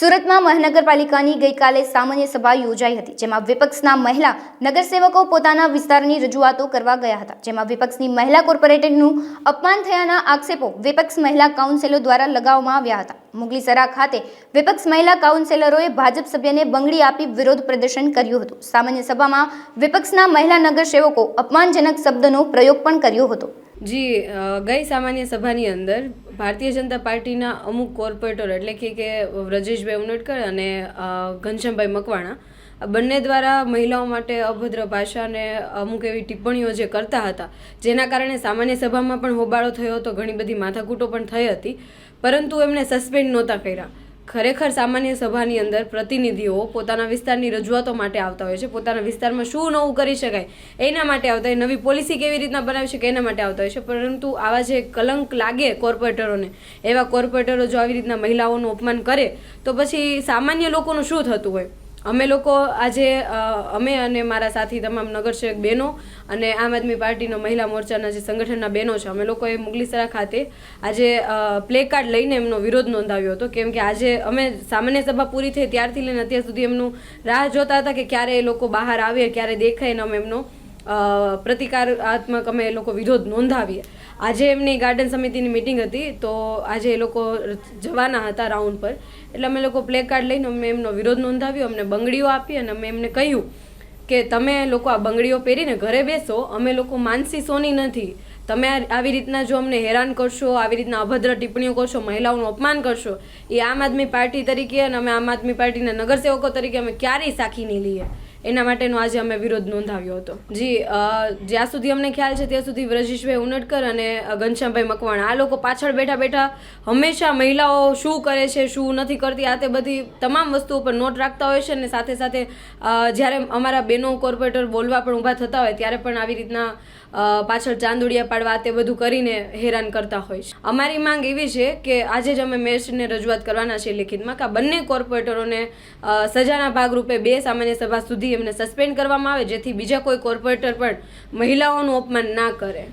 સુરતમાં મહાનગરપાલિકાની ગઈકાલે સામાન્ય સભા યોજાઈ હતી, જેમાં વિપક્ષના મહિલા નગરસેવકો પોતાના વિસ્તારની રજૂઆતો કરવા ગયા હતા, જેમાં વિપક્ષની મહિલા કોર્પોરેટરનું અપમાન થયાના આક્ષેપો વિપક્ષ મહિલા કાઉન્સિલરો દ્વારા લગાવવામાં આવ્યા હતા. મુગલીસરા ખાતે વિપક્ષ મહિલા કાઉન્સિલરોએ ભાજપ સભ્યને બંગડી આપી વિરોધ પ્રદર્શન કર્યું હતું. સામાન્ય સભામાં વિપક્ષના મહિલા નગરસેવકો અપમાનજનક શબ્દનો પ્રયોગ પણ કર્યો હતો. ગઈ સામાન્ય સભાની અંદર ભારતીય જનતા પાર્ટીના અમુક કોર્પોરેટર એટલે કે વ્રજેશભાઈ ઉનડકર અને ઘનશ્યામભાઈ મકવાણા બંને દ્વારા મહિલાઓ માટે અભદ્ર ભાષા અને અમુક એવી ટિપ્પણીઓ જે કરતા હતા, જેના કારણે સામાન્ય સભામાં પણ હોબાળો થયો હતો, ઘણી બધી માથાકૂટો પણ થઈ હતી, પરંતુ એમણે સસ્પેન્ડ નહોતા કર્યા. ખરેખર સામાન્ય સભાની અંદર પ્રતિનિધિઓ પોતાના વિસ્તારની રજૂઆતો માટે આવતા હોય છે, પોતાના વિસ્તારમાં શું નવું કરી શકાય એના માટે આવતા હોય, નવી પોલિસી કેવી રીતના બનાવી શકે એના માટે આવતા હોય છે. પરંતુ આવા જે કલંક લાગે કોર્પોરેટરોને, એવા કોર્પોરેટરો જો આવી રીતના મહિલાઓનું અપમાન કરે તો પછી સામાન્ય લોકોનું શું થતું હોય. અમે લોકો આજે અમે અને મારા સાથી તમામ નગરસેવક બહેનો અને આમ આદમી પાર્ટીનો મહિલા મોરચાના જે સંગઠનના બહેનો છે, અમે લોકોએ મુગલીસરા ખાતે આજે પ્લે કાર્ડ લઈને એમનો વિરોધ નોંધાવ્યો હતો. કેમ કે આજે અમે સામાન્ય સભા પૂરી થઈ ત્યારથી લઈને અત્યાર સુધી એમનું રાહ જોતા હતા કે ક્યારે એ લોકો બહાર આવે, ક્યારે દેખાય ને અમે એમનો પ્રતિકારાત્મક અમે એ લોકો વિરોધ નોંધાવીએ. આજે એમની ગાર્ડન સમિતિની મિટિંગ હતી, તો આજે એ લોકો જવાના હતા રાઉન્ડ પર, એટલે અમે લોકો પ્લે કાર્ડ લઈને અમે એમનો વિરોધ નોંધાવ્યો, અમને બંગડીઓ આપી અને અમે એમને કહ્યું કે તમે લોકો આ બંગડીઓ પહેરીને ઘરે બેસો, અમે લોકો માનસી સોની નથી. તમે આવી રીતના જો અમને હેરાન કરશો, આવી રીતના અભદ્ર ટિપ્પણીઓ કરશો, મહિલાઓનું અપમાન કરશો, એ આમ આદમી પાર્ટી તરીકે અને અમે આમ આદમી પાર્ટીના નગરસેવકો તરીકે અમે ક્યારેય સાખી નહીં લઈએ. એના માટેનો આજે અમે વિરોધ નોંધાવ્યો હતો. જ્યાં સુધી અમને ખ્યાલ છે ત્યાં સુધી વ્રજેશભાઈ ઉનડકર અને ઘનશ્યામભાઈ મકવાણા આ લોકો પાછળ બેઠા બેઠા હંમેશા મહિલાઓ શું કરે છે, શું નથી કરતી, આ તે બધી તમામ વસ્તુઓ પર નોટ રાખતા હોય છે. અને સાથે સાથે જ્યારે અમારા બહેનો કોર્પોરેટર બોલવા પણ ઊભા થતા હોય ત્યારે પણ આવી રીતના પાછળ ચાંદોડિયા પાડવા તે બધું કરીને હેરાન કરતા હોય છે. અમારી માંગ એવી છે કે આજે જ અમે મેયરશ્રીને રજૂઆત કરવાના છે લેખિતમાં કે આ બંને કોર્પોરેટરોને સજાના ભાગરૂપે 2 સામાન્ય સભા સુધી એમને સસ્પેન્ડ કરવામાં આવે, જેથી બીજા કોઈ કોર્પોરેટર પણ મહિલાઓનું અપમાન ના કરે.